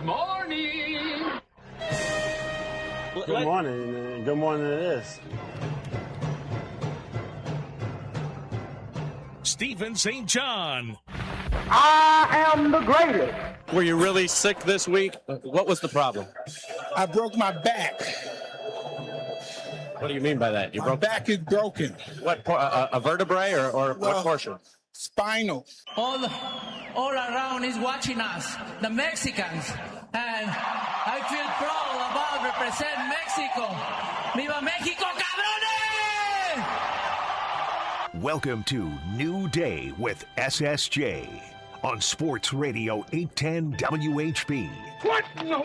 morning. Good morning, and good morning it is. Stephen St. John. I am the greatest. Were you really sick this week? What was the problem? I broke my back. What do you mean by that? My back is broken. What, a vertebrae or what portion? Spinal. All around is watching us, the Mexicans, and I feel proud about represent Mexico. ¡Viva México, cabrones! Welcome to New Day with SSJ on Sports Radio 810 WHB. What in the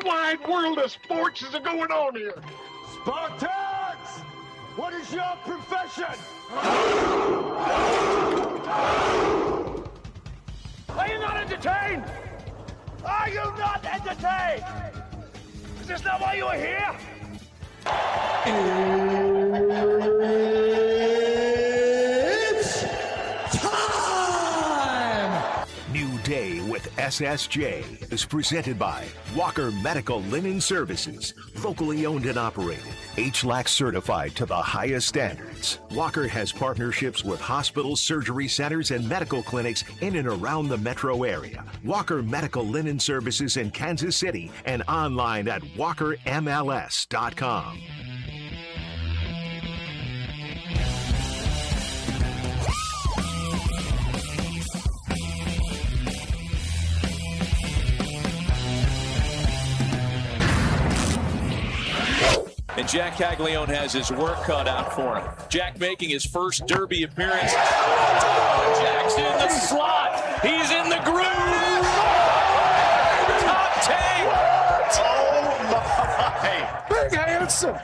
wide world of sports is going on here? Spartans! What is your profession? Are you not entertained? Are you not entertained? Is this not why you are here? It's time! New Day with SSJ is presented by Walker Medical Linen Services, locally owned and operated, HLAC certified to the highest standards. Walker has partnerships with hospitals, surgery centers, and medical clinics in and around the metro area. Walker Medical Linen Services in Kansas City and online at walkermls.com. And Jack Caglione has his work cut out for him. Jack making his first Derby appearance. Jack's in the slot. He's in the groove. Top 10. Oh, my. Big Hanson.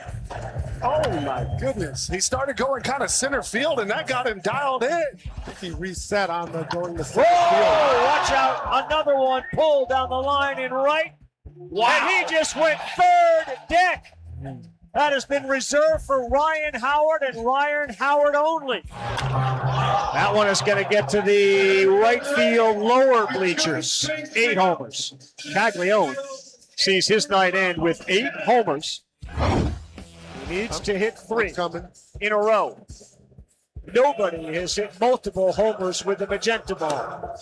Oh, my goodness. He started going kind of center field, and that got him dialed in. I think he reset on the going to center field. Watch out. Another one pulled down the line in right. Wow. And he just went third deck. That has been reserved for Ryan Howard and Ryan Howard only. That one is going to get to the right field lower bleachers. 8 homers. Caglione sees his night end with 8 homers. He needs to hit 3 in a row. Nobody has hit multiple homers with the magenta ball.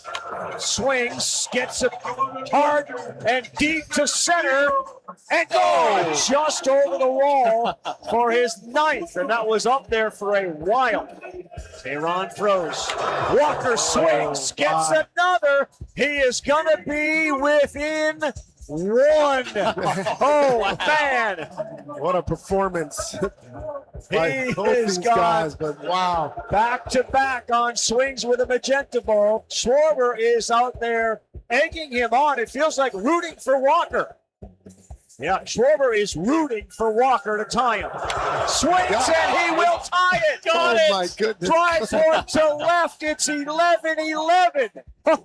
Swings, gets it hard and deep to center, and goes just over the wall for his 9th, and that was up there for a while. Tehran throws. Walker swings, gets another. He is going to be within 1. Oh, man. What a performance by He both has these got guys, but wow. back-to-back on swings with a magenta ball. Schwarber is out there egging him on. It feels like rooting for Walker. Yeah, Schwarber is rooting for Walker to tie him. Swings and he will tie it. Got it. My goodness. Drive one to left. It's 11-11.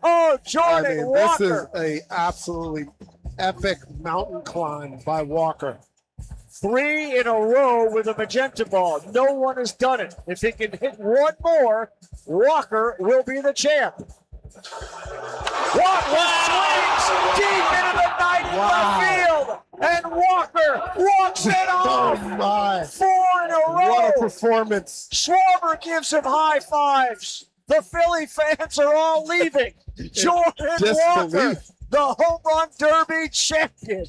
Oh, Jordan Walker. This is a absolutely epic mountain climb by Walker. 3 in a row with a magenta ball. No one has done it. If he can hit one more, Walker will be the champ. Walker swings deep into the night in left field, and Walker walks it off. Oh my. 4 in a row. What a performance. Schwarber gives him high fives. The Philly fans are all leaving. Jordan Walker, the home run derby champion.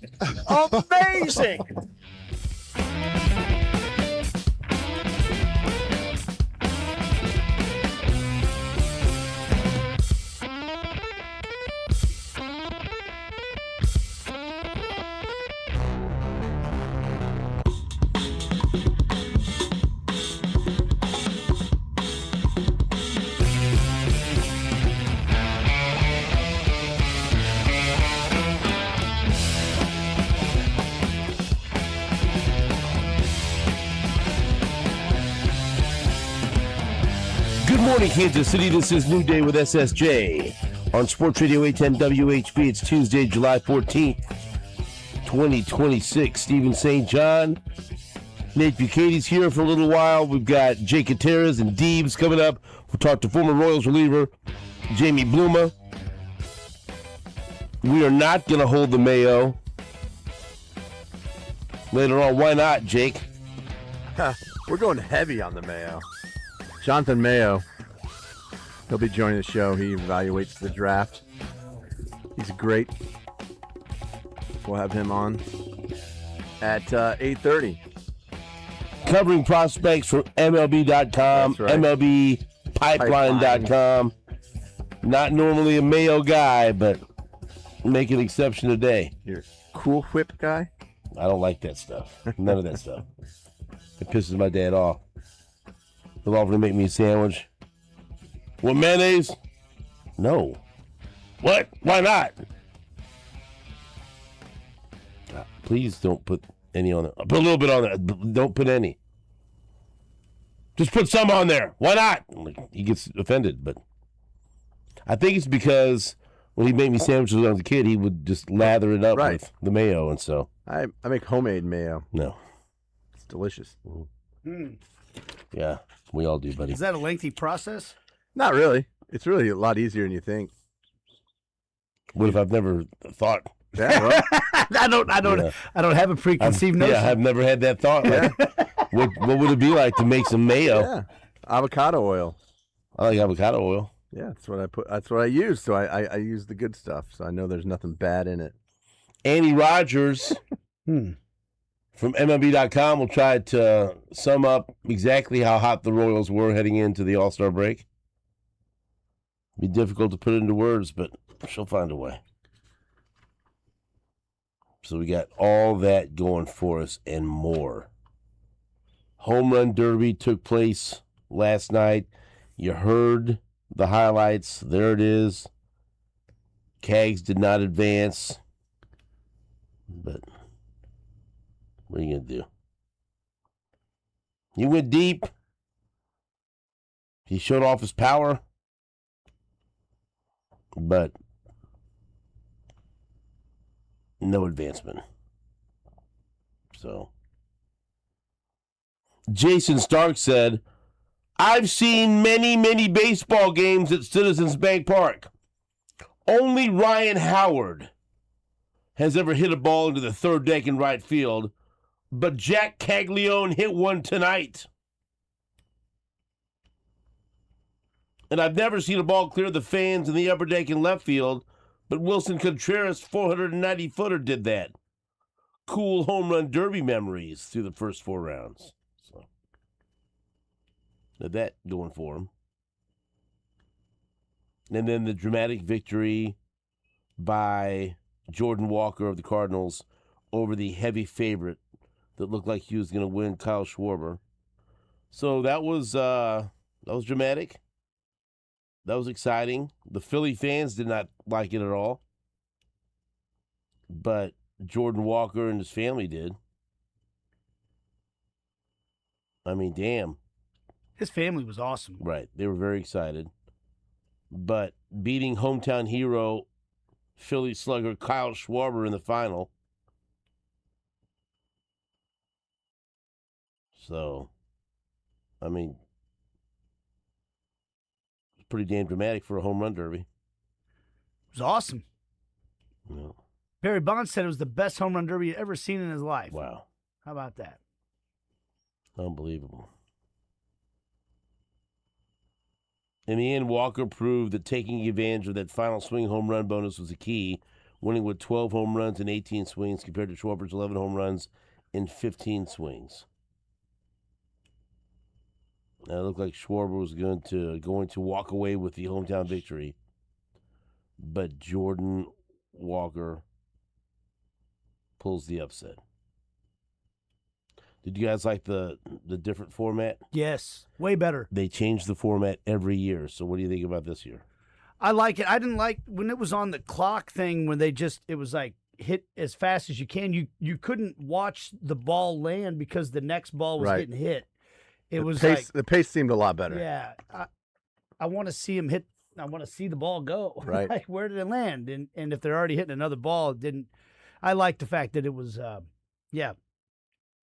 Amazing. Good morning, Kansas City. This is New Day with SSJ on Sports Radio 810 WHB. It's Tuesday, July 14th, 2026. Stephen St. John, Nate Bucatey's here for a little while. We've got Jake Gutierrez and Deebs coming up. We'll talk to former Royals reliever Jamie Bluma. We are not going to hold the Mayo later on. Why not, Jake? We're going heavy on the Mayo. Jonathan Mayo. He'll be joining the show. He evaluates the draft. He's great. We'll have him on at 8:30. Covering prospects from MLB.com, That's right. MLBpipeline.com. Not normally a Mayo guy, but make an exception today. You're a Cool Whip guy? I don't like that stuff. None of that stuff. It pisses my dad off. He'll offer to make me a sandwich. With mayonnaise? No. What? Why not? Please don't put any on there. Put a little bit on there. Don't put any. Just put some on there. Why not? He gets offended, but I think it's because when he made me sandwiches when I was a kid, he would just lather it up with the mayo, and so I make homemade mayo. No. It's delicious. Yeah, we all do, buddy. Is that a lengthy process? Not really. It's really a lot easier than you think. What if I've never thought? Yeah, well, I don't have a preconceived notion. Yeah, I've never had that thought. Like, what would it be like to make some mayo? Yeah, avocado oil. I like avocado oil. Yeah, that's what I put. That's what I use. So I use the good stuff. So I know there's nothing bad in it. Andy Rogers from MLB.com will try to sum up exactly how hot the Royals were heading into the All-Star break. Be difficult to put into words, but she'll find a way. So we got all that going for us and more. Home Run Derby took place last night. You heard the highlights. There it is. Cags did not advance. But what are you going to do? He went deep. He showed off his power. But no advancement. So Jason Stark said, I've seen many, many baseball games at Citizens Bank Park. Only Ryan Howard has ever hit a ball into the third deck in right field, but Jack Caglione hit one tonight. And I've never seen a ball clear the fans in the upper deck in left field, but Wilson Contreras' 490-footer did that. Cool home run derby memories through the first 4 rounds. So, had that going for him. And then the dramatic victory by Jordan Walker of the Cardinals over the heavy favorite that looked like he was going to win, Kyle Schwarber. So that was dramatic. That was exciting. The Philly fans did not like it at all. But Jordan Walker and his family did. I mean, damn. His family was awesome. Right. They were very excited. But beating hometown hero Philly slugger Kyle Schwarber in the final. So, I mean, pretty damn dramatic for a home run derby. It was awesome. Yeah. Barry Bonds said it was the best home run derby he'd ever seen in his life. Wow. How about that? Unbelievable. In the end, Walker proved that taking advantage of that final swing home run bonus was the key, winning with 12 home runs and 18 swings compared to Schwarber's 11 home runs and 15 swings. Now, it looked like Schwarber was going to walk away with the hometown victory, but Jordan Walker pulls the upset. Did you guys like the different format? Yes, way better. They change the format every year. So what do you think about this year? I like it. I didn't like when it was on the clock thing when it was like hit as fast as you can. You couldn't watch the ball land because the next ball was getting hit. The pace seemed a lot better. Yeah, I want to see him hit. I want to see the ball go. Right. Like, where did it land? And if they're already hitting another ball, it didn't. I like the fact that it was,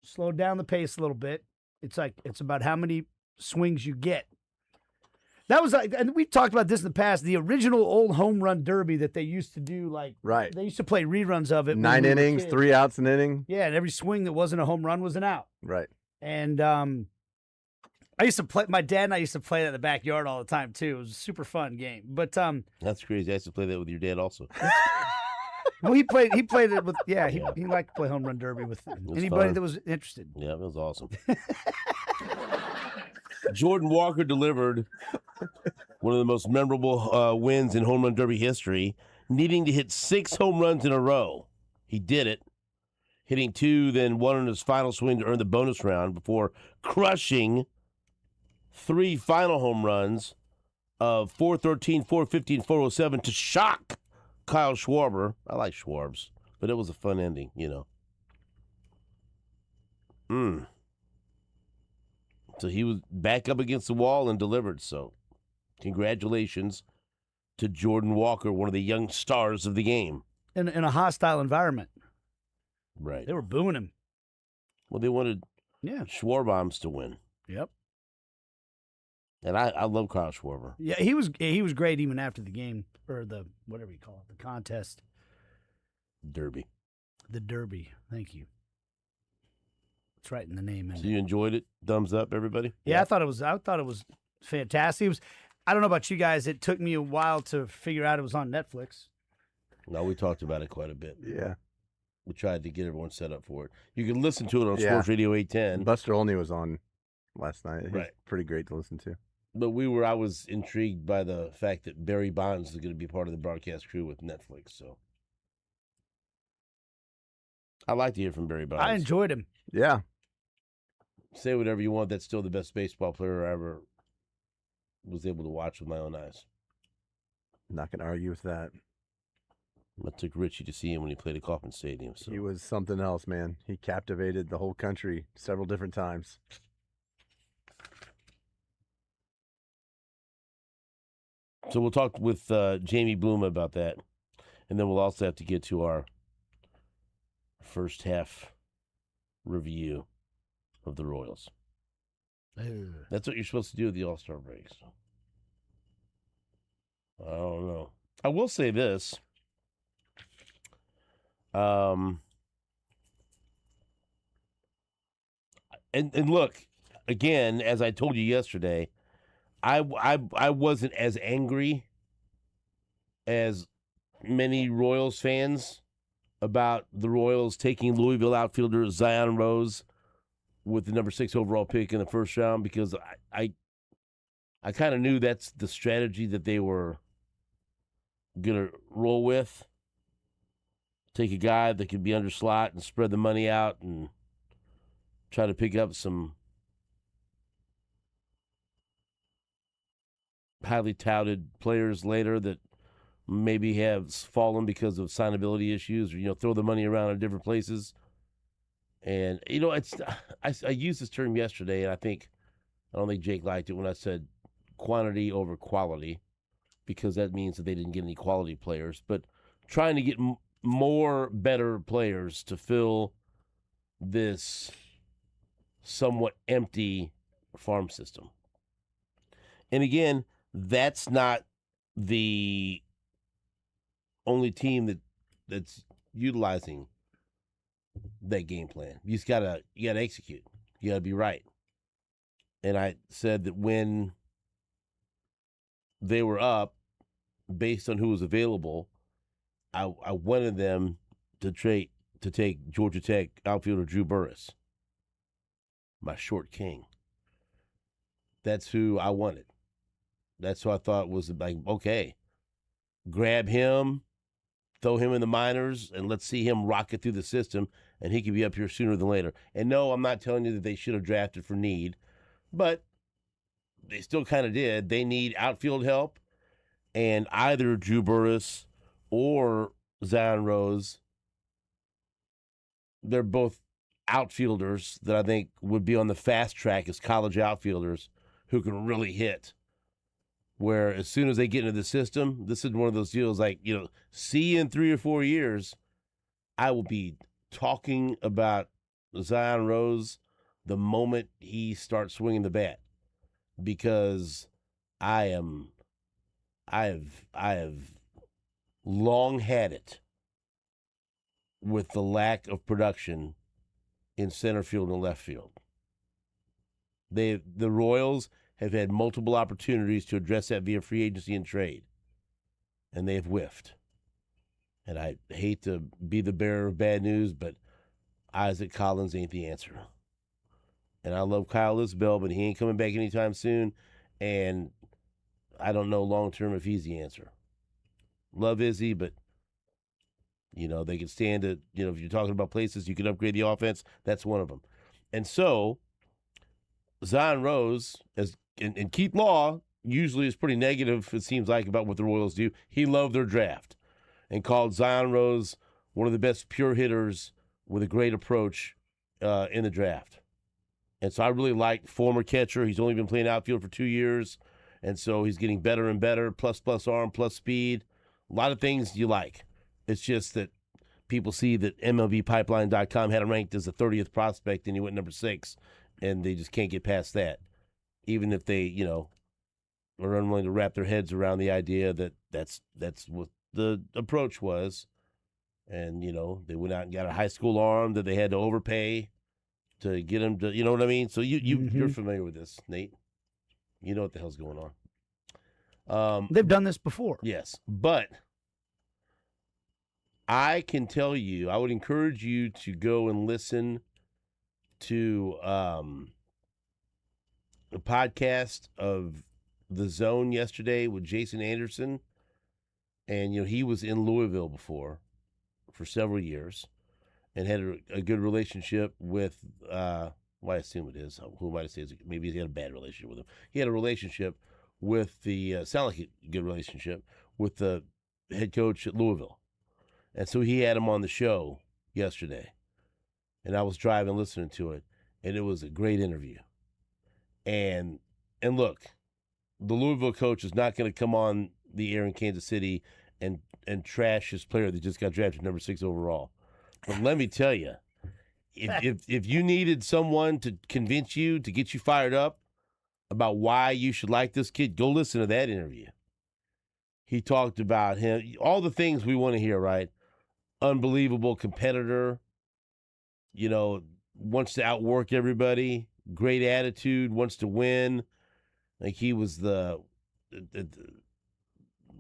slowed down the pace a little bit. It's about how many swings you get. That was, and we talked about this in the past, the original old home run derby that they used to do. Like, right. They used to play reruns of it. 9 innings, 3 outs an inning. Yeah, and every swing that wasn't a home run was an out. Right. And I used to play, my dad and I used to play that in the backyard all the time, too. It was a super fun game. But that's crazy. I used to play that with your dad also. well, he played it with, he liked to play home run derby with anybody fun. that was interested. Yeah, it was awesome. Jordan Walker delivered one of the most memorable wins in home run derby history, needing to hit 6 home runs in a row. He did it, hitting 2, then 1 on his final swing to earn the bonus round before crushing 3 final home runs of 413, 415, 407 to shock Kyle Schwarber. I like Schwarbs, but it was a fun ending, So he was back up against the wall and delivered. So congratulations to Jordan Walker, one of the young stars of the game. In a hostile environment. Right. They were booing him. Well, they wanted Schwarbombs to win. Yep. And I love Kyle Schwarber. Yeah, he was great even after the game, or the, whatever you call it, the contest. Derby. The Derby. Thank you. It's right in the name. So you enjoyed it? Thumbs up, everybody? Yeah, I thought it was fantastic. I don't know about you guys. It took me a while to figure out it was on Netflix. No, we talked about it quite a bit. Yeah. We tried to get everyone set up for it. You can listen to it on Sports Radio 810. Buster Olney was on last night. He's right. Pretty great to listen to. But I was intrigued by the fact that Barry Bonds is going to be part of the broadcast crew with Netflix. So I like to hear from Barry Bonds. I enjoyed him. Yeah. Say whatever you want. That's still the best baseball player I ever was able to watch with my own eyes. Not going to argue with that. I took Richie to see him when he played at Kauffman Stadium. So. He was something else, man. He captivated the whole country several different times. So we'll talk with Jamie Bloom about that. And then we'll also have to get to our first half review of the Royals. That's what you're supposed to do with the All-Star break. So. I don't know. I will say this. And look, again, as I told you yesterday, I wasn't as angry as many Royals fans about the Royals taking Louisville outfielder Zion Rose with the number 6 overall pick in the first round, because I kind of knew that's the strategy that they were going to roll with. Take a guy that could be under slot and spread the money out and try to pick up some highly touted players later that maybe have fallen because of signability issues, or, throw the money around in different places. And, I used this term yesterday, and I don't think Jake liked it when I said quantity over quality, because that means that they didn't get any quality players. But trying to get more better players to fill this somewhat empty farm system. And again, that's not the only team that's utilizing that game plan. You gotta execute. You gotta be right. And I said that when they were up, based on who was available, I wanted them to take Georgia Tech outfielder Drew Burress, my short king. That's who I wanted. That's who I thought was like, okay, grab him, throw him in the minors, and let's see him rocket through the system, and he could be up here sooner than later. And no, I'm not telling you that they should have drafted for need, but they still kind of did. They need outfield help, and either Drew Burress or Zion Rose, they're both outfielders that I think would be on the fast track as college outfielders who can really hit. Where as soon as they get into the system, this is one of those deals like, see in 3 or 4 years, I will be talking about Zion Rose the moment he starts swinging the bat, because I have long had it with the lack of production in center field and left field. The Royals have had multiple opportunities to address that via free agency and trade, and they have whiffed. And I hate to be the bearer of bad news, but Isaac Collins ain't the answer. And I love Kyle Isbell, but he ain't coming back anytime soon, and I don't know long-term if he's the answer. Love Izzy, but, they can stand it. If you're talking about places you can upgrade the offense, that's one of them. And so, Zion Rose, and Keith Law usually is pretty negative, it seems like, about what the Royals do. He loved their draft and called Zion Rose one of the best pure hitters with a great approach in the draft. And so I really like former catcher. He's only been playing outfield for 2 years, and so he's getting better and better, plus arm, plus speed. A lot of things you like. It's just that people see that MLBpipeline.com had him ranked as the 30th prospect, and he went number 6, and they just can't get past that. Even if they, are unwilling to wrap their heads around the idea that that's what the approach was. And, they went out and got a high school arm that they had to overpay to get him to, you know what I mean? So you're familiar with this, Nate. You know what the hell's going on. They've done this before. Yes, but I can tell you, I would encourage you to go and listen to a podcast of The Zone yesterday with Jason Anderson. And, he was in Louisville before for several years and had a good relationship with, I assume it is. Who might I say? Maybe he had a bad relationship with him. He had a relationship with sound like a good relationship with the head coach at Louisville. And so he had him on the show yesterday. And I was driving listening to it, and it was a great interview. And look, the Louisville coach is not going to come on the air in Kansas City and trash his player that just got drafted number 6 overall. But let me tell you, if you needed someone to convince you, to get you fired up about why you should like this kid, go listen to that interview. He talked about him, all the things we want to hear, right? Unbelievable competitor, wants to outwork everybody, great attitude, wants to win. Like he was the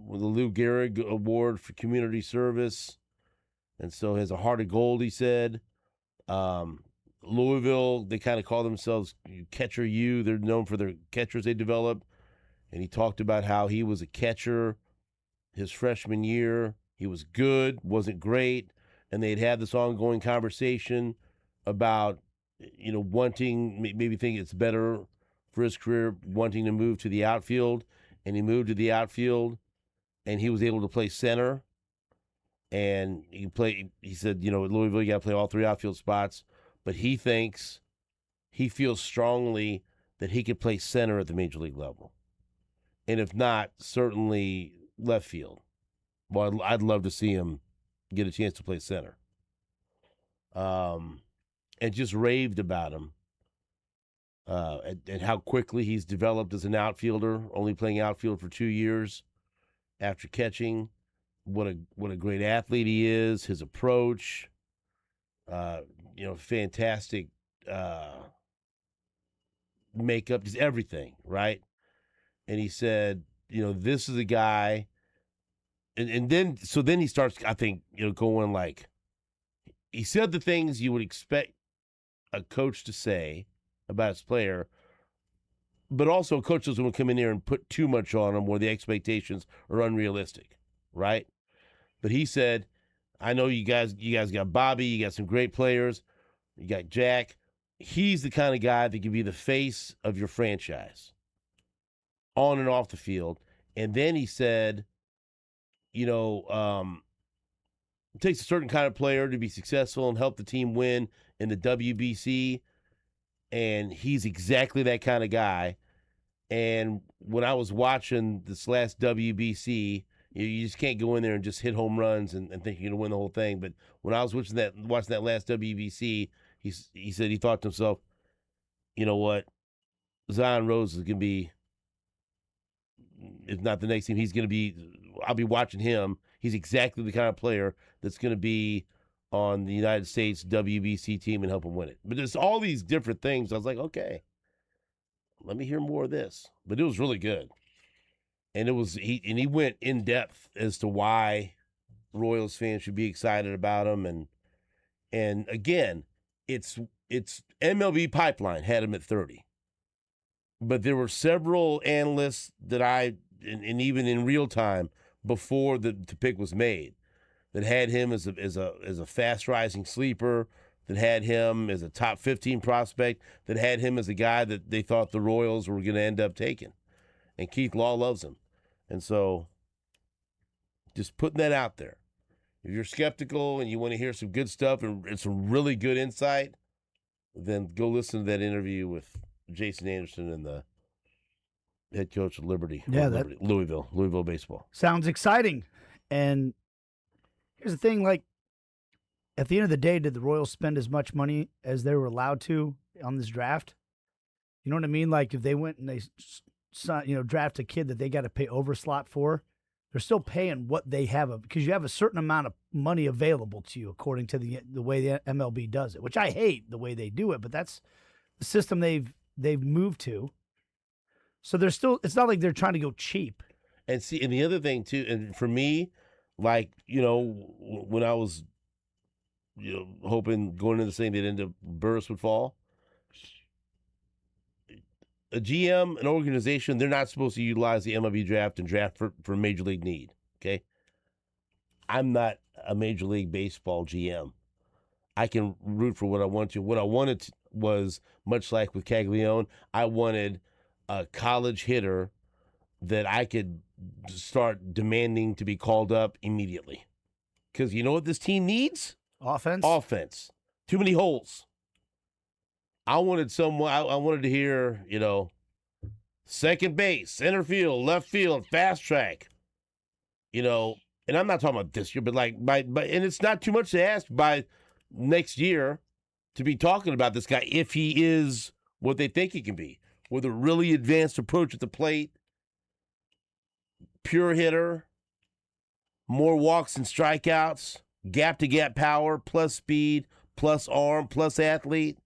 Lou Gehrig Award for community service. And so has a heart of gold, he said. Louisville, they kind of call themselves Catcher U. They're known for their catchers they develop. And he talked about how he was a catcher his freshman year. He was good, wasn't great. And they'd had this ongoing conversation about, wanting, maybe thinking it's better for his career, wanting to move to the outfield. And he moved to the outfield, and he was able to play center. And he said, at Louisville, you got to play all 3 outfield spots. But he feels strongly that he could play center at the major league level. And if not, certainly left field. Well, I'd love to see him get a chance to play center. And just raved about him. And how quickly he's developed as an outfielder, only playing outfield for 2 years after catching. What a great athlete he is, his approach, fantastic makeup, just everything, right? And he said, this is a guy, and then he starts, I think, going like, he said the things you would expect a coach to say about his player, but also a coach doesn't want to come in here and put too much on him where the expectations are unrealistic, right? But he said, I know you guys got Bobby, you got some great players, you got Jack. He's the kind of guy that can be the face of your franchise on and off the field. And then he said, it takes a certain kind of player to be successful and help the team win in the WBC. And he's exactly that kind of guy. And when I was watching this last WBC, you just can't go in there and just hit home runs and think you're going to win the whole thing. But when I was watching that last WBC, he said he thought to himself, you know what, Zion Rose is going to be if not the next team, he's going to be. I'll be watching him. He's exactly the kind of player that's going to be on the United States WBC team and help him win it. But there's all these different things. I was like, okay, let me hear more of this. But it was really good, and he went in depth as to why Royals fans should be excited about him, and again, it's MLB Pipeline had him at 30, but there were several analysts that and even in real time before the pick was made, that had him as a fast rising sleeper, that had him as a top 15 prospect, that had him as a guy that they thought the Royals were going to end up taking, and Keith Law loves him, and so just putting that out there. If you're skeptical and you want to hear some good stuff and some really good insight, then go listen to that interview with Jason Anderson and the head coach of Liberty. Yeah, Louisville baseball. Sounds exciting. And here's the thing, like, at the end of the day, did the Royals spend as much money as they were allowed to on this draft? You know what I mean? Like, if they went and they draft a kid that they got to pay overslot for, they're still paying what they have, because you have a certain amount of money available to you according to the way the MLB does it, which I hate the way they do it, but that's the system they've moved to. So they're still, it's not like they're trying to go cheap. And see, and the other thing too, and for me, like, when I was hoping going into this thing that Burris would fall, a GM, an organization, they're not supposed to utilize the MLB draft and draft for major league need, okay? I'm not a Major League Baseball GM. I can root for what I want to. What I wanted was, much like with Caglione, I wanted a college hitter that I could start demanding to be called up immediately. Because you know what this team needs? Offense? Offense. Too many holes. I wanted someone. I wanted to hear, second base, center field, left field, fast track. And I'm not talking about this year, but and it's not too much to ask by next year to be talking about this guy if he is what they think he can be, with a really advanced approach at the plate, pure hitter, more walks and strikeouts, gap to gap power, plus speed, plus arm, plus athlete.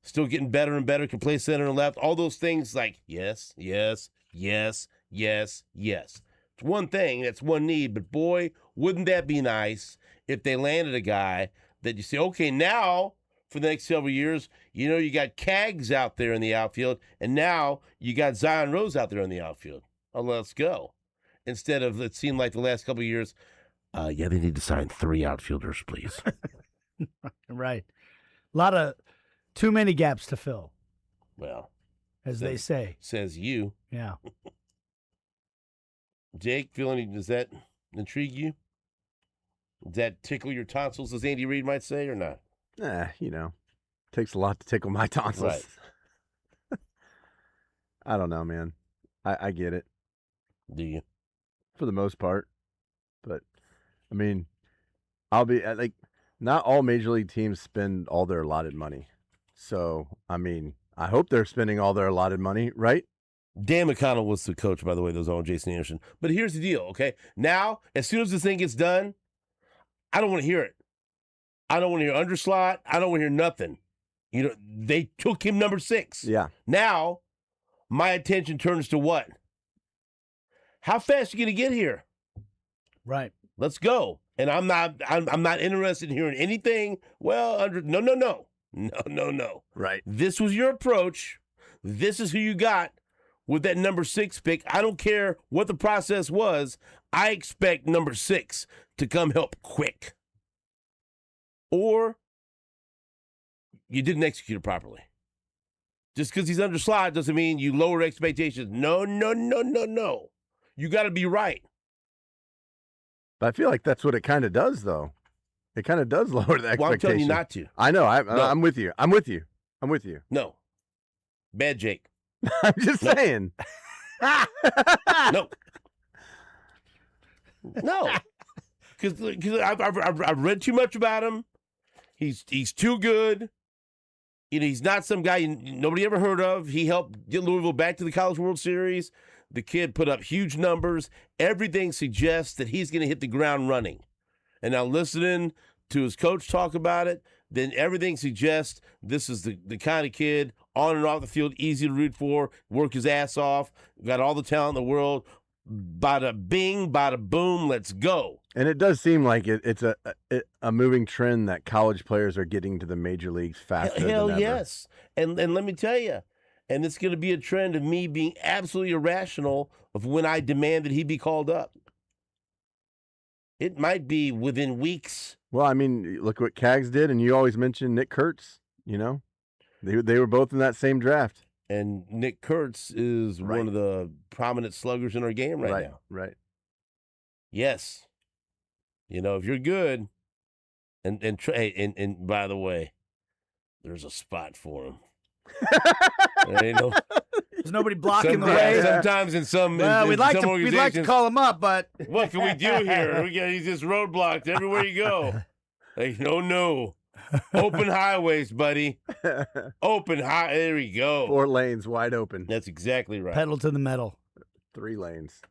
Still getting better and better, can play center and left. All those things yes, yes, yes, yes, yes. It's one thing, that's one need, but boy, wouldn't that be nice if they landed a guy that you say, okay, now for the next several years, you got Cags out there in the outfield, and now you got Zion Rose out there in the outfield. Oh, let's go. Instead of, it seemed like the last couple of years, they need to sign 3 outfielders, please. Right. A lot of too many gaps to fill. Well, as they say. Says you. Yeah. Jake, does that intrigue you? Does that tickle your tonsils, as Andy Reid might say, or not? Takes a lot to tickle my tonsils. Right. I don't know, man. I get it. Do you? For the most part. But, I mean, I'll be, not all major league teams spend all their allotted money. So, I mean, I hope they're spending all their allotted money, right? Dan McConnell was the coach, by the way, that was on Jason Anderson. But here's the deal, okay? Now, as soon as this thing gets done, I don't want to hear it. I don't want to hear underslot. I don't want to hear nothing. They took him number 6. Yeah. Now, my attention turns to what? How fast are you going to get here? Right. Let's go. And I'm not interested in hearing anything. Well, No. Right. This was your approach. This is who you got with that number 6 pick. I don't care what the process was. I expect number 6 to come help quick. Or you didn't execute it properly. Just because he's underslot doesn't mean you lower expectations. No. You got to be right. But I feel like that's what it kind of does, though. It kind of does lower the expectation. Well, I'm telling you not to. I know. I'm with you. I'm with you. No. Bad Jake. I'm just saying. No. No. Because I've read too much about him. He's too good. He's not some guy nobody ever heard of. He helped get Louisville back to the College World Series. The kid put up huge numbers. Everything suggests that he's going to hit the ground running. And now listening to his coach talk about it, then everything suggests this is the kind of kid on and off the field, easy to root for, work his ass off, got all the talent in the world. Bada bing, bada boom, let's go. And it does seem like it's a moving trend that college players are getting to the major leagues faster than ever. Yes. And let me tell you, and it's going to be a trend of me being absolutely irrational of when I demand that he be called up. It might be within weeks. Well, I mean, look what Cags did, and you always mention Nick Kurtz, you know? They were both in that same draft. And Nick Kurtz is one of the prominent sluggers in our game right now. Right. Yes. You know, if you're good, and by the way, there's a spot for him. There ain't no, there's nobody blocking the way. Sometimes in some, we'd like to call him up, but what can we do here? He's just roadblocked everywhere you go. Like, no. Open highways, buddy. Open high. There we go. 4 lanes wide open. That's exactly right. Pedal to the metal. 3 lanes.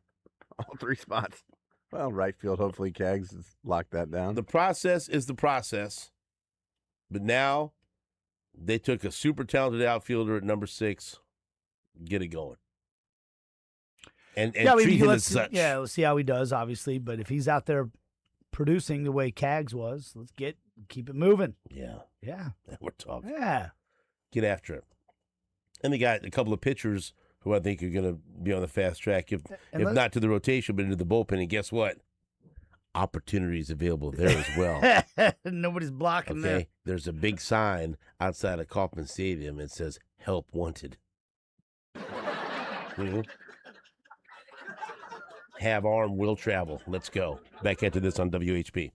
All 3 spots. Well, right field, hopefully Cags has locked that down. The process is the process. But now they took a super talented outfielder at number 6. Get it going. And treat him as such. Yeah, let's see how he does, obviously. But if he's out there producing the way Cags was, let's keep it moving. Yeah. We're talking. Yeah. Get after it. And they got a couple of pitchers who I think are going to be on the fast track, if not to the rotation, but into the bullpen. And guess what? Opportunities available there as well. Nobody's blocking there. There's a big sign outside of Kauffman Stadium. It says, help wanted. Mm-hmm. Have arm, will travel. Let's go. Back into this on WHP.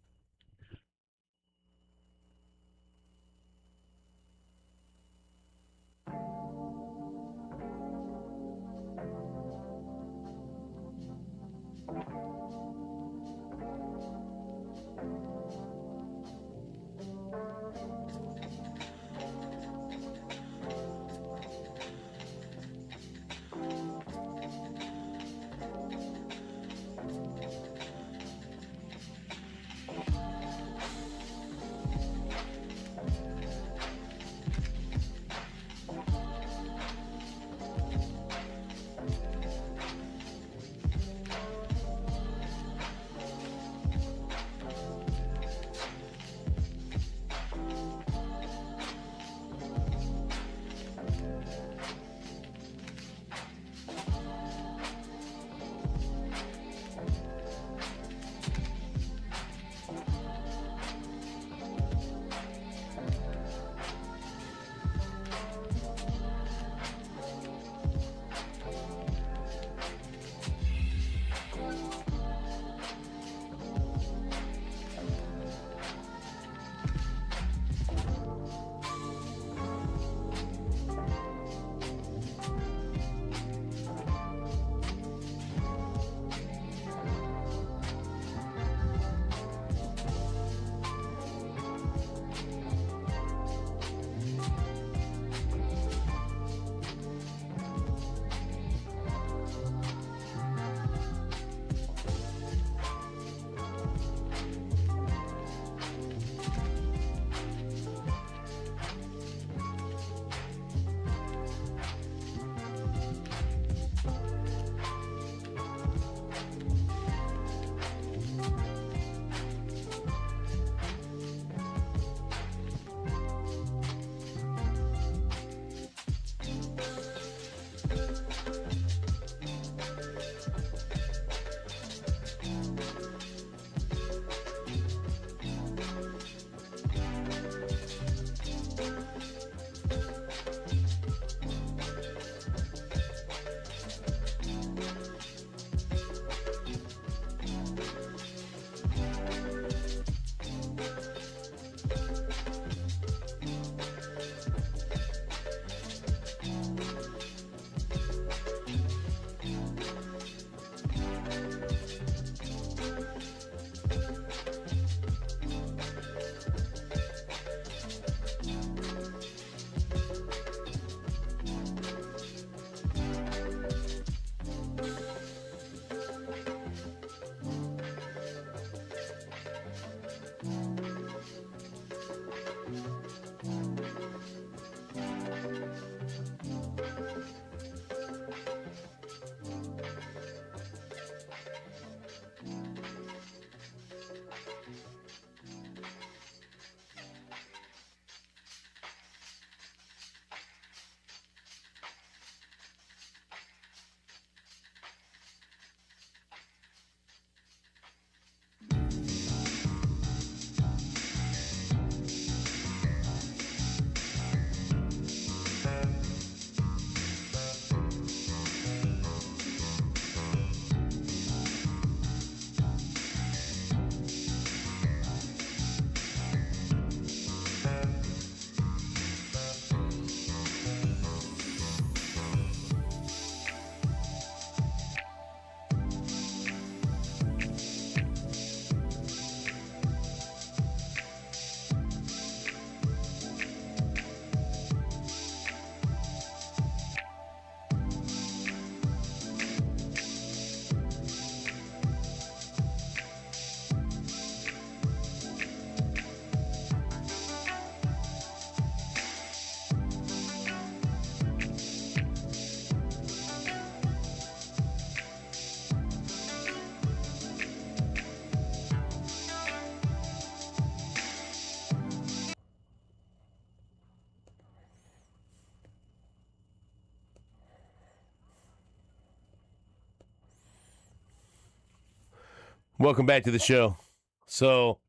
Welcome back to the show. So,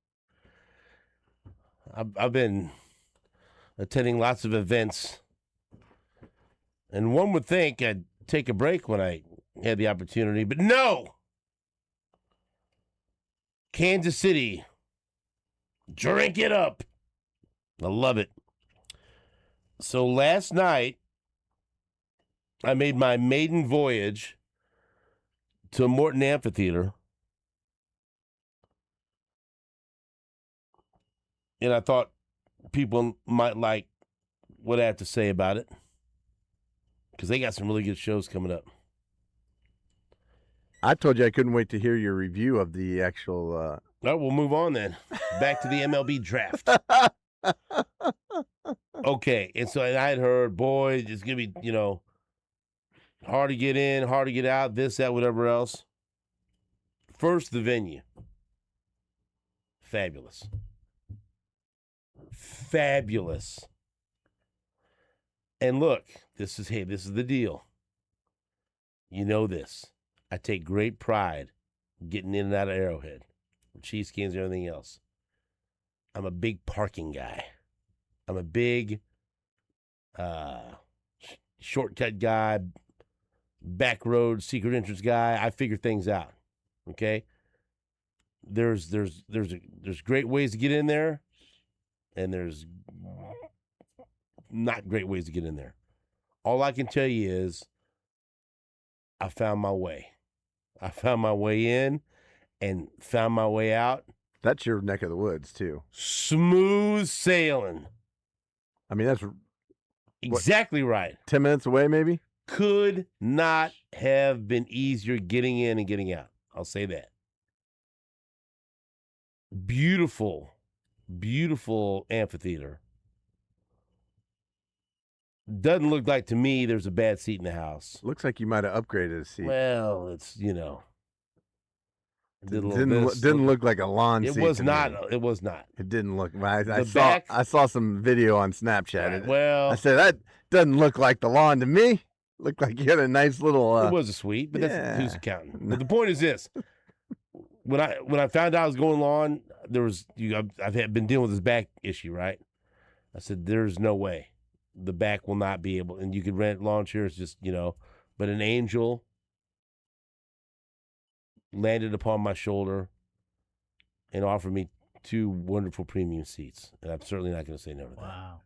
I've been attending lots of events, and one would think I'd take a break when I had the opportunity, but no! Kansas City, drink it up. I love it. So last night, I made my maiden voyage to Morton Amphitheater. And I thought people might like what I have to say about it, because they got some really good shows coming up. I told you I couldn't wait to hear your review of the actual. All right, we'll move on then. Back to the MLB draft. Okay, and so I had heard, boy, it's going to be, hard to get in, hard to get out, this, that, whatever else. First, the venue. Fabulous. Fabulous. And look, this is the deal. You know this. I take great pride getting in and out of Arrowhead, Chiefs games and everything else. I'm a big parking guy. I'm a big shortcut guy, back road, secret entrance guy. I figure things out. Okay? There's great ways to get in there, and there's not great ways to get in there. All I can tell you is I found my way. I found my way in and found my way out. That's your neck of the woods, too. Smooth sailing. I mean, that's exactly right. 10 minutes away, maybe? Could not have been easier getting in and getting out. I'll say that. Beautiful, beautiful amphitheater. Doesn't look like to me there's a bad seat in the house. Looks like you might have upgraded a seat. Well, it's, Didn't look like a lawn seat. It was to not. me. It was not. It didn't look. The I saw some video on Snapchat. Right, well, I said that doesn't look like the lawn to me. Looked like you had a nice little. It was a suite, but that's who's accounting. But the point is this: when I found out I was going lawn, I've been dealing with this back issue, right? I said, "There's no way the back will not be able." And you could rent lawn chairs, just but an angel landed upon my shoulder and offered me 2 wonderful premium seats. And I'm certainly not going to say never to that. Wow.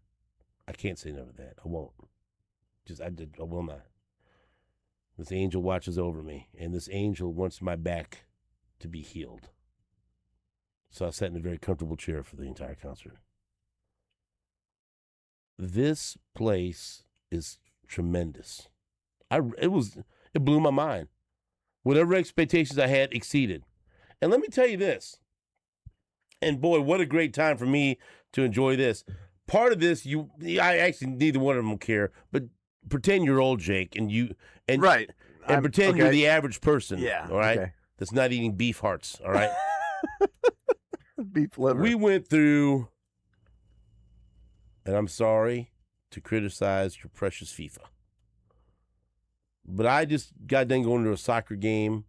I can't say never to that. I won't. I will not. This angel watches over me, and this angel wants my back to be healed. So I sat in a very comfortable chair for the entire concert. This place is tremendous. It blew my mind. Whatever expectations I had exceeded. And let me tell you this. And boy, what a great time for me to enjoy this. Part of this, I actually neither one of them will care, but pretend you're old, Jake, and right, and pretend you're the average person. Yeah, all right, okay. That's not eating beef hearts. All right, beef liver. We went through, and I'm sorry to criticize your precious FIFA, but I just got done going to a soccer game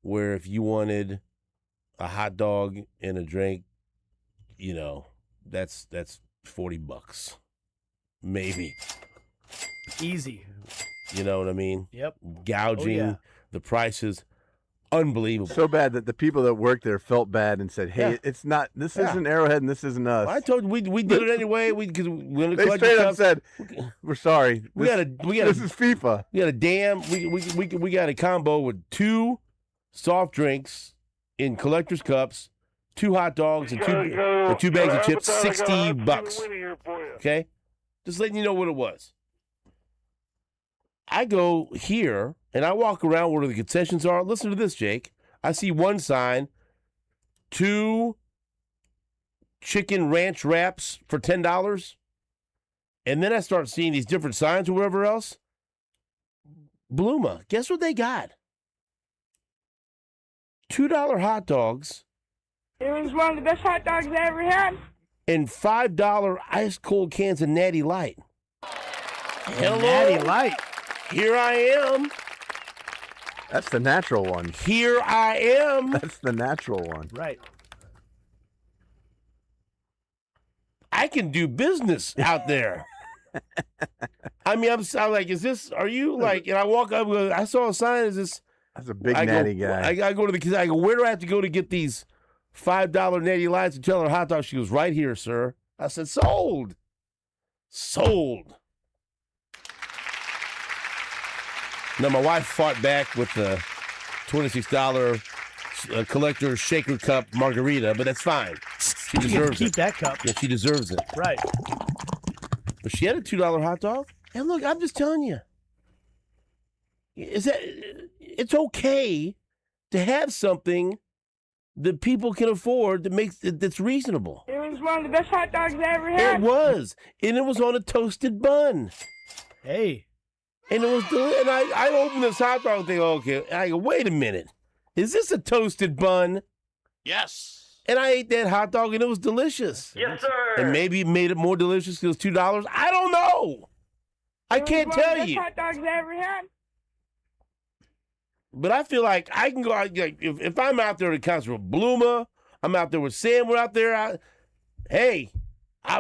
where if you wanted a hot dog and a drink, that's $40, maybe. Easy. You know what I mean? Yep. Gouging the prices, unbelievable. So bad that the people that worked there felt bad and said, "Hey, it's not. This isn't Arrowhead, and this isn't us." Well, I told you we did it anyway. Because we they straight up said, "We're sorry. We got this is FIFA. We got we got a combo with 2 soft drinks in collector's cups, 2 hot dogs, and two bags of chips, $60. Okay, just letting you know what it was. I go here and I walk around where the concessions are. Listen to this, Jake. I see one sign, 2 chicken ranch wraps for $10. And then I start seeing these different signs or whatever else. Bluma, guess what they got? $2 hot dogs. It was one of the best hot dogs I ever had. And $5 ice cold cans of Natty Light. Hello. Natty Light. Here I am. That's the natural one. Here I am. That's the natural one. Right. I can do business out there. I mean, I'm like, is this, are you like, and I walk up, I saw a sign, is this? That's a big natty guy. I go to the kids, I go, where do I have to go to get these $5 natty lights and tell her hot dog? She goes, right here, sir. I said, sold. Sold. Now, my wife fought back with the $26 collector shaker cup margarita, but that's fine. She deserves it. Keep that cup. Yeah, she deserves it. Right. But she had a $2 hot dog. And look, I'm just telling you, it's okay to have something that people can afford that's reasonable. It was one of the best hot dogs I ever had. It was, and it was on a toasted bun. Hey. And it was, and I opened this hot dog thing. Okay, I go, wait a minute, is this a toasted bun? Yes. And I ate that hot dog, and it was delicious. Yes, sir. And maybe it made it more delicious because it was $2. I don't know. I can't tell you. It was one of the best hot dogs I ever had. But I feel like I can go out, if I'm out there at a concert with Bluma, I'm out there with Sam, we're out there.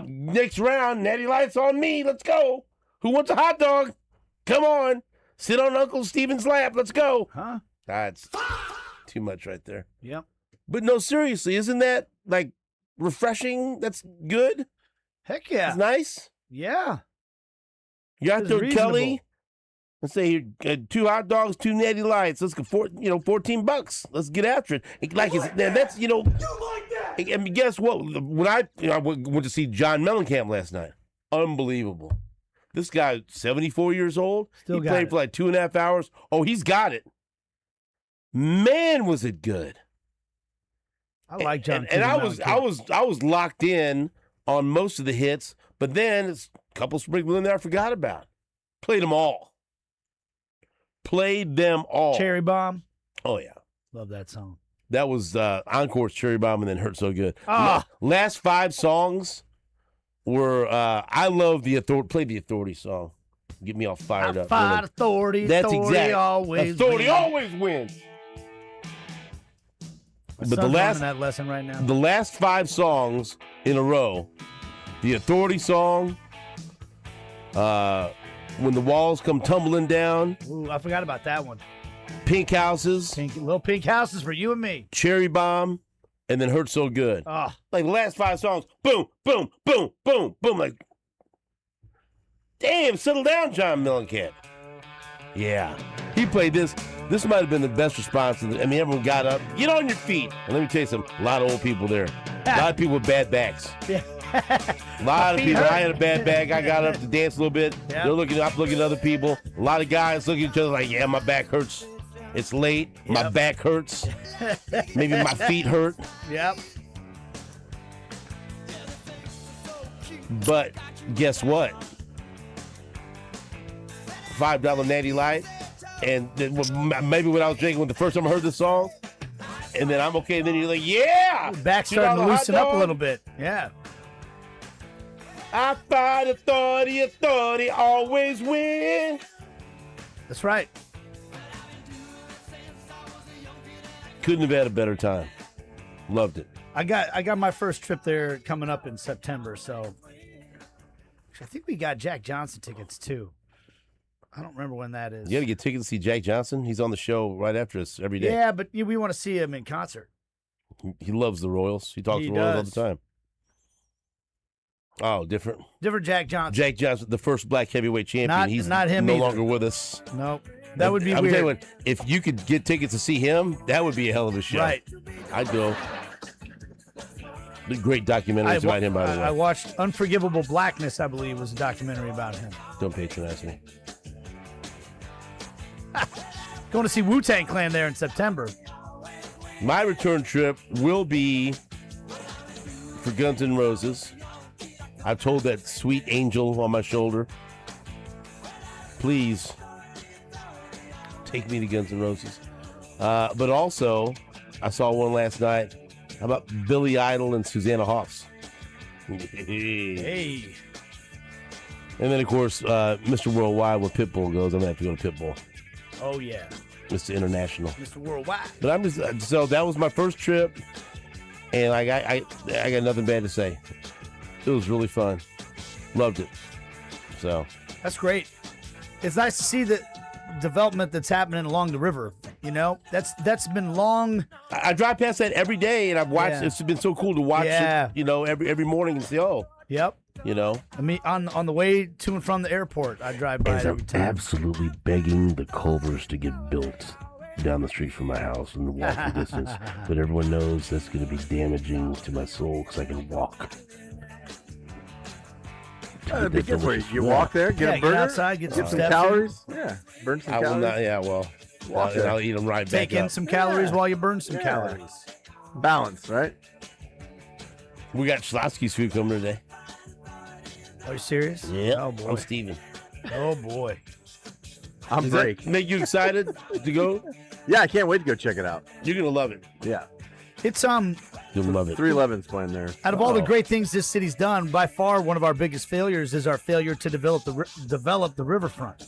Next round, Natty Lights on me. Let's go. Who wants a hot dog? Come on. Sit on Uncle Steven's lap. Let's go. Huh? That's too much right there. Yep. But no, seriously, isn't that like refreshing? That's good. Heck yeah. It's nice. Yeah. You're out there with Kelly. Let's say 2 hot dogs, 2 natty lights. Let's go $14. Let's get after it. That's you like that. And guess what? When I went to see John Mellencamp last night, unbelievable. This guy, 74 years old. He played for like 2.5 hours. Oh, he's got it. Man, was it good. I like John. And I was locked in on most of the hits, but then a couple sprinkled in there I forgot about. Played them all. Cherry Bomb. Oh yeah, love that song. That was Encore's Cherry Bomb, and then Hurt So Good. Ah. Last 5 songs were I love the Authority. Play the Authority song. Get me all fired up. Fight Authority. That's Authority Authority always wins. But the last that lesson right now. The last 5 songs in a row, the Authority song, When the Walls Come Tumbling Down. Ooh, I forgot about that one. Pink Houses. Little Pink Houses for you and me. Cherry Bomb, and then Hurt So Good. Oh. Like the last 5 songs, boom, boom, boom, boom, boom. Like, damn, settle down, John Mellencamp. Yeah. He played this. This might have been the best response. Everyone got up. Get on your feet. And let me tell you something. A lot of old people there. A lot of people with bad backs. Yeah. A lot of people. I had a bad back. I got up to dance a little bit. Yep. I'm looking at other people. A lot of guys looking at each other like, yeah, my back hurts. It's late. My back hurts. Maybe my feet hurt. Yep. But guess what? $5 natty light. And then maybe when I was drinking, when the first time I heard the song, and then I'm okay, and then you're like, yeah! Back starting to loosen up a little bit. Yeah. I fight authority always win. That's right. Couldn't have had a better time. Loved it. I got my first trip there coming up in September, so I think we got Jack Johnson tickets too. I don't remember when that is. You got to get tickets to see Jack Johnson. He's on the show right after us every day. Yeah, but we want to see him in concert. He loves the Royals. He talks to the Royals all the time. Oh, different. Different Jack Johnson. Jack Johnson, the first black heavyweight champion. He's not him no either. longer with us. Nope. That would be I'm weird. telling you what, if you could get tickets to see him, that would be a hell of a show. Right. I'd go. Great documentaries about him, by the way. I watched Unforgivable Blackness, I believe, was a documentary about him. Don't patronize me. Going to see Wu-Tang Clan there in September. My return trip will be for Guns N' Roses. I've told that sweet angel on my shoulder, please take me to Guns N' Roses. But also, I saw one last night. How about Billy Idol and Susanna Hoffs? Hey. And then, of course, Mr. Worldwide, where Pitbull goes. I'm going to have to go to Pitbull. Oh, yeah. Mr. International. Mr. Worldwide. But I'm just so that was my first trip, and I got nothing bad to say. It was really fun. Loved it. So That's great. It's nice to see the development that's happening along the river. You know, that's been long. I drive past that every day, and I've watched. Yeah. It's been so cool to watch Yeah. it. You know, every morning and see. Oh, Yep. you know. I mean, on the way to and from the airport, I drive by As it I'm every time. absolutely begging the culverts to get built down the street from my house in the walking distance, but everyone knows that's going to be damaging to my soul because I can walk. That'd be good for you. You walk there, get a Get burger, outside, get some some steps in. calories. Yeah, burn some I will calories. not. Yeah, well, Walk there. I'll eat them right Take back in up. some calories while you burn some Yeah. calories. Balance, right? We got Schlotsky's food coming today. Are you serious? Yeah, Oh boy. I'm Steven. Oh boy. I'm Does break. that make you excited to go? Yeah, I can't wait to go check it out. You're gonna love it. Yeah, It's You'll love it. 311's playing there. out of all the great things this city's done, by far one of our biggest failures is our failure to develop the riverfront.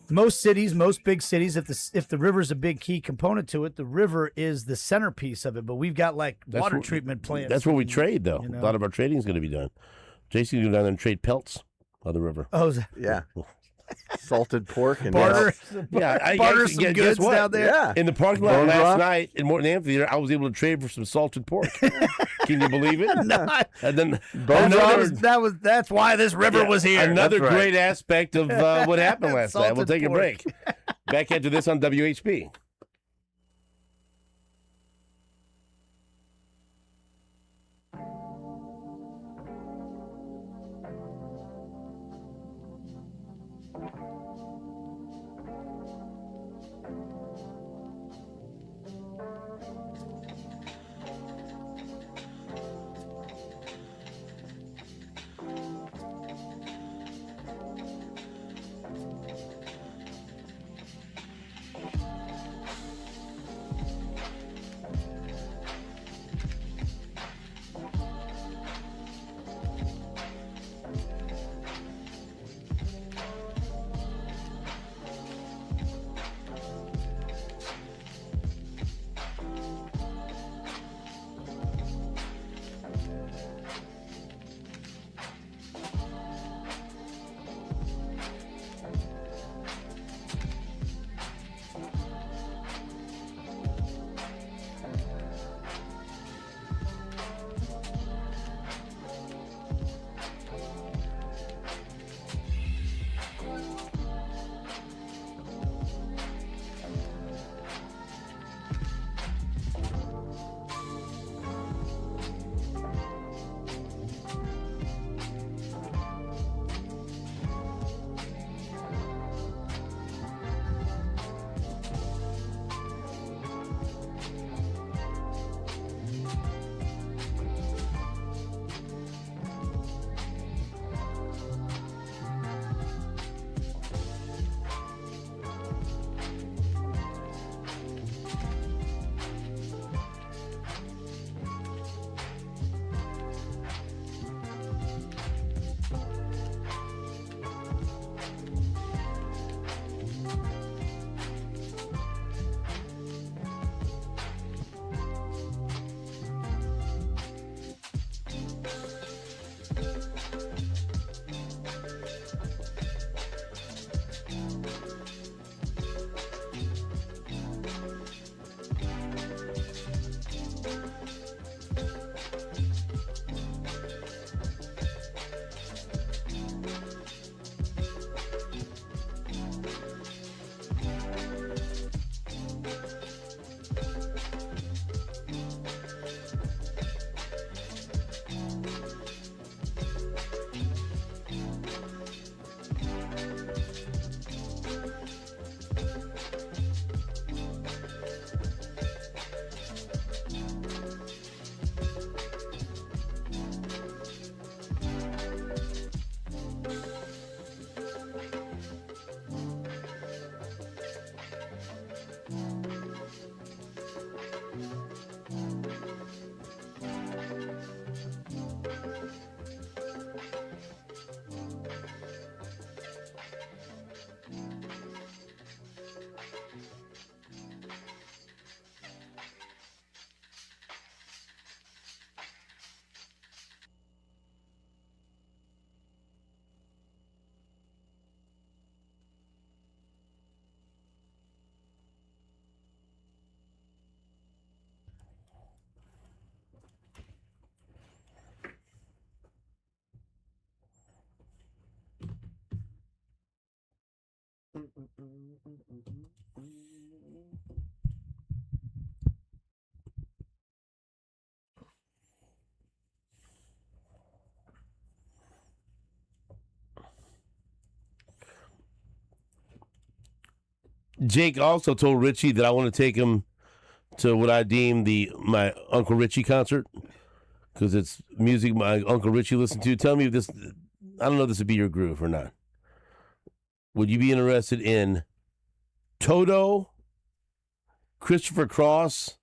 Most cities, most big cities, if the river's a big key component to it, the river is the centerpiece of it. But we've got like water treatment plants. That's where we trade, though. you know. A lot of our trading is going to be done. Jason's going to go down there and trade pelts on the river. Oh, is that- Yeah, salted pork and barter, Yeah, I barter guess- some guess goods what? down there. Yeah, In the parking lot Bone last broth? night in Morton Amphitheater, I was able to trade for some salted pork. Can you believe it? No, And then that's why this river was here. Another That's right. great aspect of what happened last night. We'll Salted take a pork. break. Back into this on WHP. Jake also told Richie that I want to take him to what I deem my Uncle Richie concert because it's music my Uncle Richie listened to. Tell me if this, I don't know if this would be your groove or not. Would you be interested in Toto, Christopher Cross,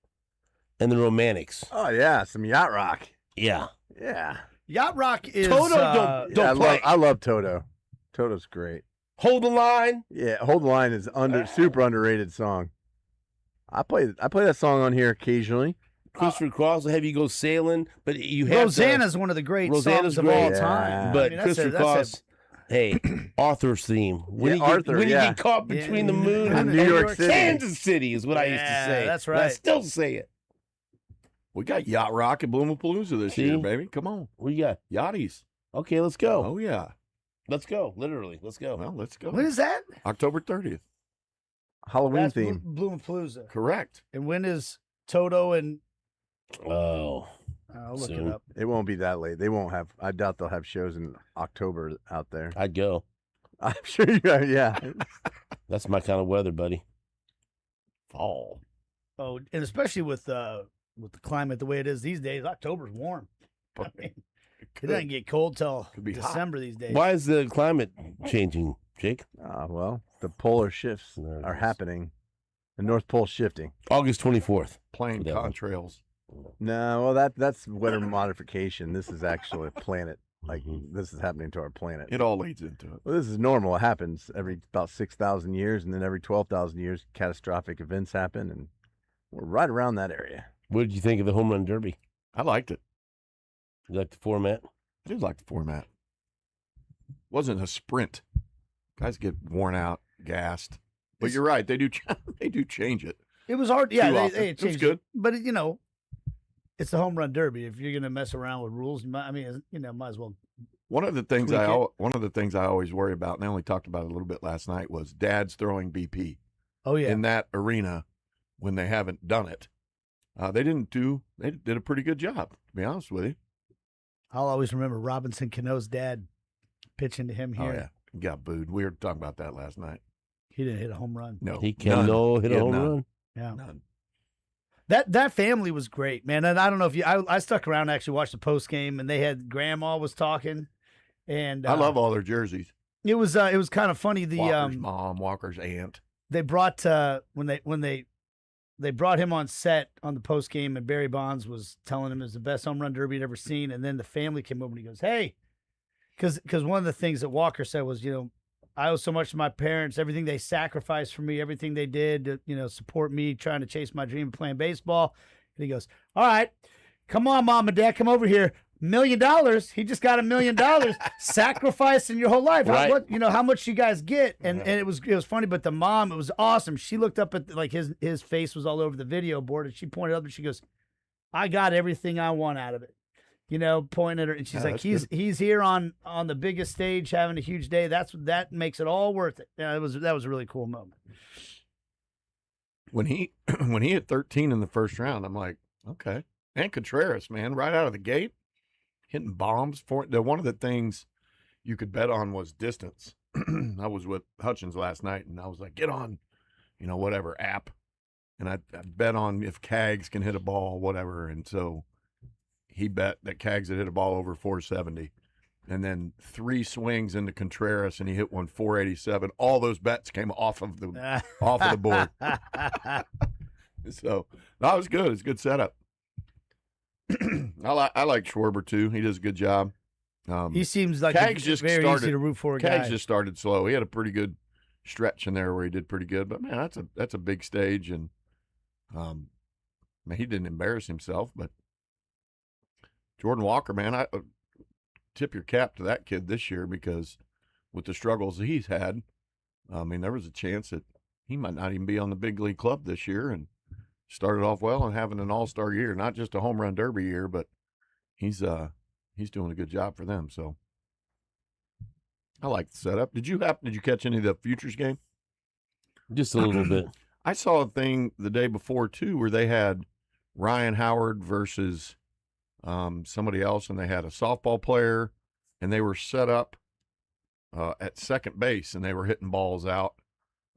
and the Romantics? Oh, yeah, some yacht rock. Yeah. Yeah. Yacht rock is... Toto don't play. I love Toto. Toto's great. Hold the Line. Yeah, Hold the Line is super underrated song. I play that song on here occasionally. Christopher Cross will have you go sailing, but you have Rosanna's one of the great Rosanna's songs of great. all time. But Christopher Cross, hey, Arthur's theme. When you get caught between the moon and New York City. Kansas City is what I used to say. That's right. And I still say it. We got Yacht Rock at Bloomapalooza this year, baby. Come on. What you got? Yachties. Okay, let's go. Oh, yeah. Let's go. Literally, let's go. Well, let's go. When is that? October 30th. Halloween That's theme. Bloomapalooza. Correct. And when is Toto and... Oh. I'll look soon. it up. It won't be that late. They won't have. I doubt they'll have shows in October out there. I'd go. I'm sure you. Yeah. That's my kind of weather, buddy. Fall. Oh, and especially with the climate the way it is these days, October's warm. I mean, it doesn't get cold till December these days. Why is the climate changing, Jake? Well, the polar shifts are happening. The North Pole shifting. August 24th. Playing contrails. No, well that's weather modification. This is actually a planet. Like this is happening to our planet. It all leads into it. Well, this is normal. It happens every about 6,000 years, and then every 12,000 years, catastrophic events happen, and we're right around that area. What did you think of the home run derby? I liked it. You like the format? I did like the format. Wasn't a sprint. Guys get worn out, gassed. But you're right. They do change it. It was hard. Yeah, they it was changed good. But it's the home run derby. If you're gonna mess around with rules, might as well. One of the things tweak I always worry about, and I only talked about it a little bit last night, was dads throwing BP. Oh yeah. In that arena when they haven't done it. They did a pretty good job, to be honest with you. I'll always remember Robinson Cano's dad pitching to him here. Oh yeah. He got booed. We were talking about that last night. He didn't hit a home run. No. He can hit a home run. Yeah. None. That family was great, man. And I don't know if I stuck around and actually watched the post game, and they had grandma was talking, and I love all their jerseys. It was kind of funny. The Walker's mom, Walker's aunt. They brought when they brought him on set on the post game, and Barry Bonds was telling him it was the best home run derby he'd ever seen, and then the family came over and he goes, "Hey," because one of the things that Walker said was, I owe so much to my parents, everything they sacrificed for me, everything they did to, support me trying to chase my dream of playing baseball. And he goes, "All right, come on, Mom and Dad, come over here. $1 million. He just got $1 million sacrificing your whole life. Right. How much you guys get?" And it was funny, but the mom, it was awesome. She looked up at his face was all over the video board, and she pointed up and she goes, "I got everything I want out of it." Pointing at her, and she's like, he's here on the biggest stage having a huge day. That makes it all worth it. Yeah, that was a really cool moment. When he hit 13 in the first round, I'm like, okay. And Contreras, man, right out of the gate, hitting bombs. One of the things you could bet on was distance. I was with Hutchins last night, and I was like, get on, whatever app. And I bet on if Cags can hit a ball, whatever. And so he bet that Cags had hit a ball over 470. And then 3 swings into Contreras, and he hit one 487. All those bets came off of the board. So, no, it was good. It's a good setup. I like Schwarber, too. He does a good job. He seems like very easy to root for a guy. Cags just started slow. He had a pretty good stretch in there where he did pretty good. But, man, that's a big stage. And he didn't embarrass himself, but Jordan Walker, man, I tip your cap to that kid this year because with the struggles he's had, there was a chance that he might not even be on the big league club this year, and started off well and having an all-star year, not just a home run derby year, but he's doing a good job for them. So I like the setup. Did you catch any of the Futures game? Just a little bit. I saw a thing the day before too where they had Ryan Howard versus somebody else, and they had a softball player, and they were set up at second base, and they were hitting balls out.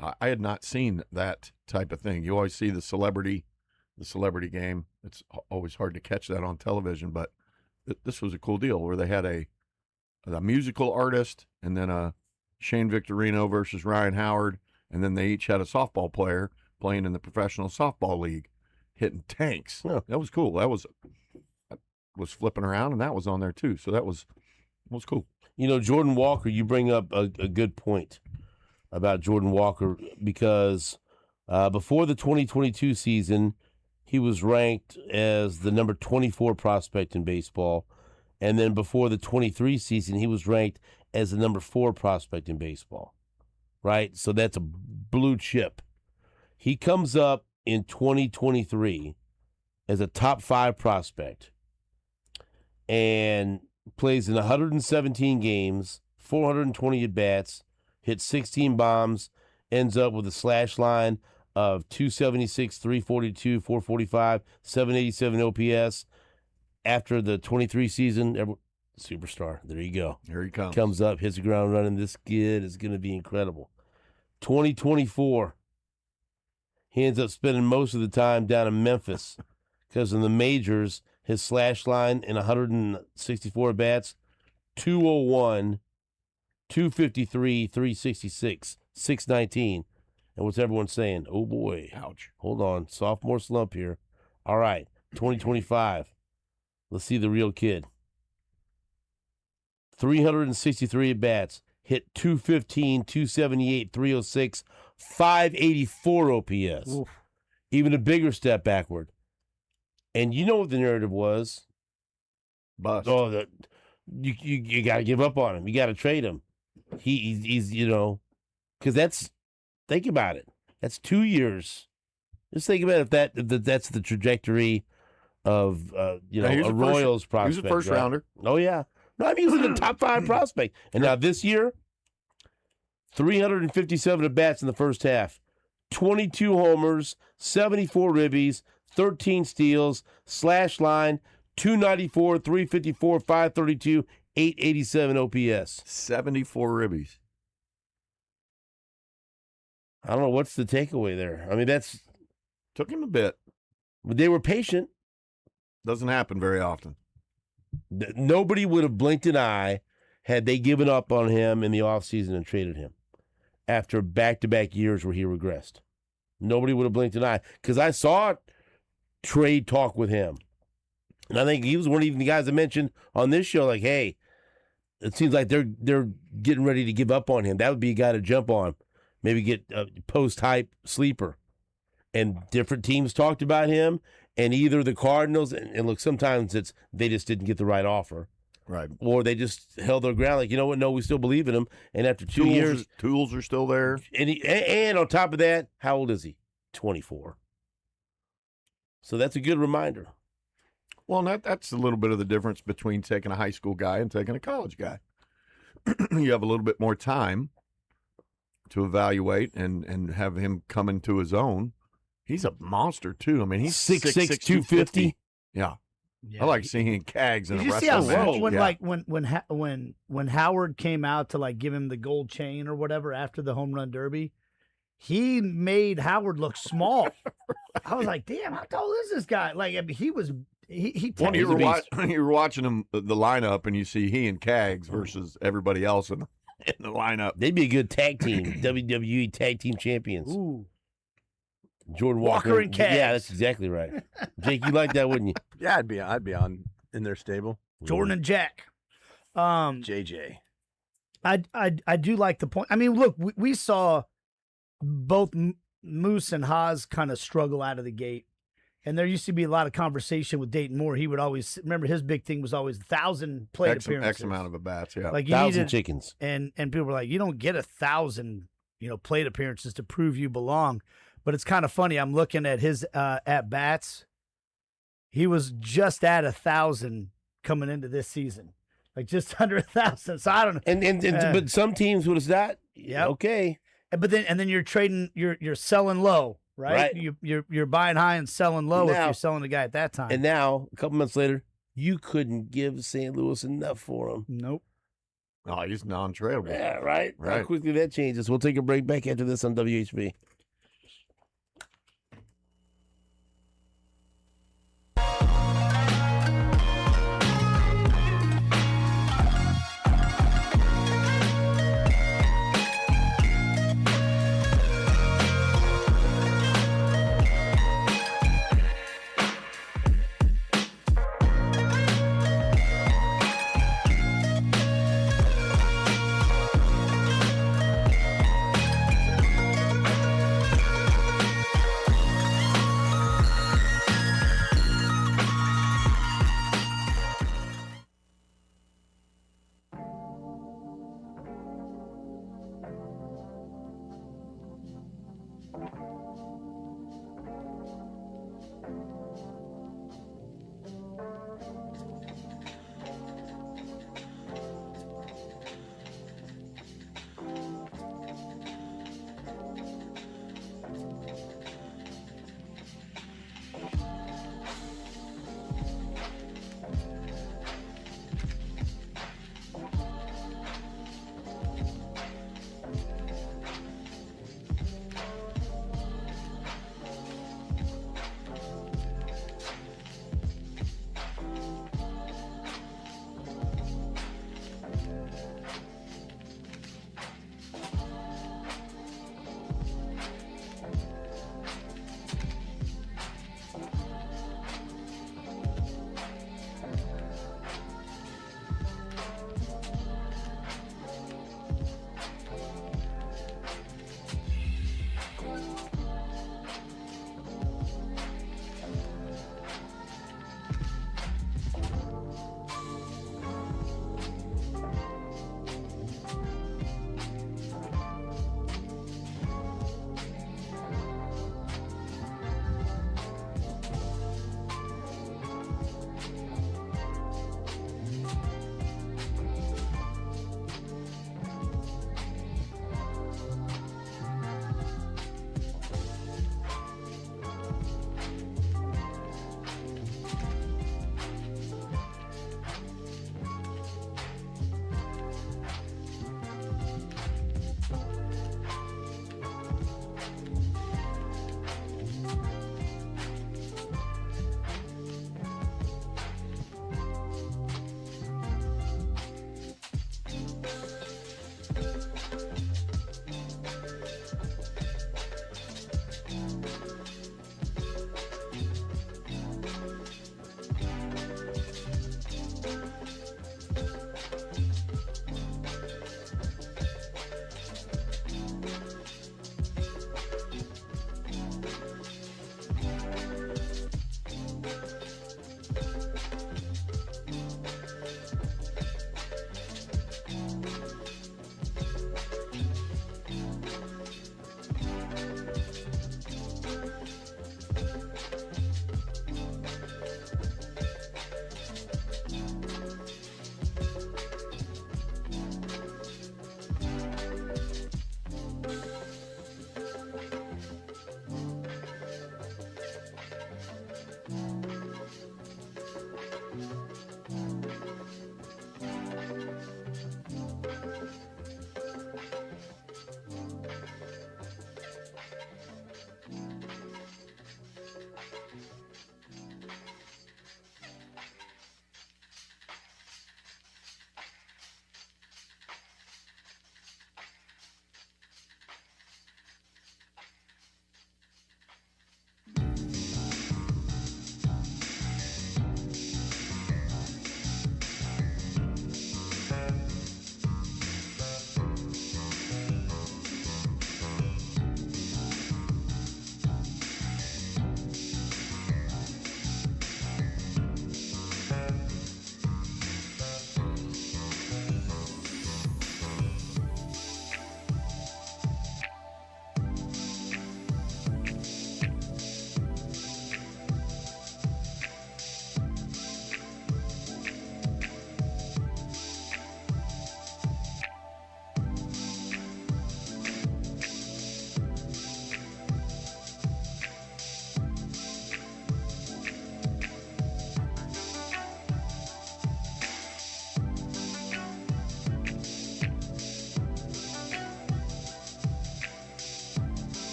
I had not seen that type of thing. You always see the celebrity game. It's always hard to catch that on television, but this was a cool deal where they had a musical artist and then a Shane Victorino versus Ryan Howard, and then they each had a softball player playing in the professional softball league, hitting tanks. Yeah. That was cool. That was flipping around, and that was on there too. So that was cool. You know, Jordan Walker, you bring up a good point about Jordan Walker because before the 2022 season, he was ranked as the number 24 prospect in baseball. And then before the 23 season, he was ranked as the number 4 prospect in baseball, right? So that's a blue chip. He comes up in 2023 as a top 5 prospect and plays in 117 games, 420 at-bats, hits 16 bombs, ends up with a slash line of 276, 342, 445, 787 OPS. After the 23 season, superstar. There you go. Here he comes. Comes up, hits the ground running. This kid is going to be incredible. 2024, he ends up spending most of the time down in Memphis because in the majors, his slash line in 164 bats, 201, 253, 366, 619. And what's everyone saying? Oh, boy. Ouch. Hold on. Sophomore slump here. All right. 2025. Let's see the real kid. 363 at-bats. Hit 215, 278, 306, 584 OPS. Oof. Even a bigger step backward. And you know what the narrative was? Bust. Oh, you got to give up on him. You got to trade him. He's because think about it. That's 2 years. Just think about if that's the trajectory of a Royals prospect. He was a first rounder. Oh yeah. No, I mean he was a top 5 prospect. And now this year, 357 at bats in the first half, 22 homers, 74 ribbies, 13 steals, slash line, 294, 354, 532, 887 OPS. 74 ribbies. I don't know what's the takeaway there. I mean, took him a bit, but they were patient. Doesn't happen very often. Nobody would have blinked an eye had they given up on him in the offseason and traded him after back-to-back years where he regressed. Nobody would have blinked an eye because I saw trade talk with him. And I think he was one of the guys I mentioned on this show, like, hey, it seems like they're getting ready to give up on him. That would be a guy to jump on. Maybe get a post-hype sleeper. And different teams talked about him, and either the Cardinals, and look, sometimes it's they just didn't get the right offer. Right. Or they just held their ground, like, you know what, no, we still believe in him. And after 2 years. Tools are still there. And on top of that, how old is he? 24. So that's a good reminder. Well, that's a little bit of the difference between taking a high school guy and taking a college guy. You have a little bit more time to evaluate and have him come into his own. He's a monster, too. I mean, he's 6'6", 250. Yeah. I like seeing Cags in a Did you see how wrestling match. when Howard came out to like give him the gold chain or whatever after the home run derby, he made Howard look small. I was like, damn, how tall is this guy? Like, I mean, he was he. Well, you were watching him the lineup, and you see he and Cags versus everybody else in the lineup. They'd be a good tag team, WWE tag team champions. Ooh. Jordan Walker and Cags. Yeah, that's exactly right. Jake, you like that, wouldn't you? Yeah, I'd be on in their stable. Jordan and Jack. JJ. I do like the point. I mean, look, we saw both Moose and Haas kind of struggle out of the gate. And there used to be a lot of conversation with Dayton Moore. He would always remember his big thing was always 1,000 plate appearances. X amount of at-bats, yeah. Like 1,000 chickens. And people were like, you don't get 1,000, plate appearances to prove you belong. But it's kind of funny. I'm looking at his at-bats. He was just at 1,000 coming into this season. Like just under 1,000. So I don't know. But some teams would have said, yeah, okay. But then you're trading, you're selling low, right? You're buying high and selling low if you're selling the guy at that time. And now, a couple months later, you couldn't give St. Louis enough for him. Nope. Oh, he's non-tradable. Yeah, right? How Right. quickly that changes. We'll take a break back after this on WHB.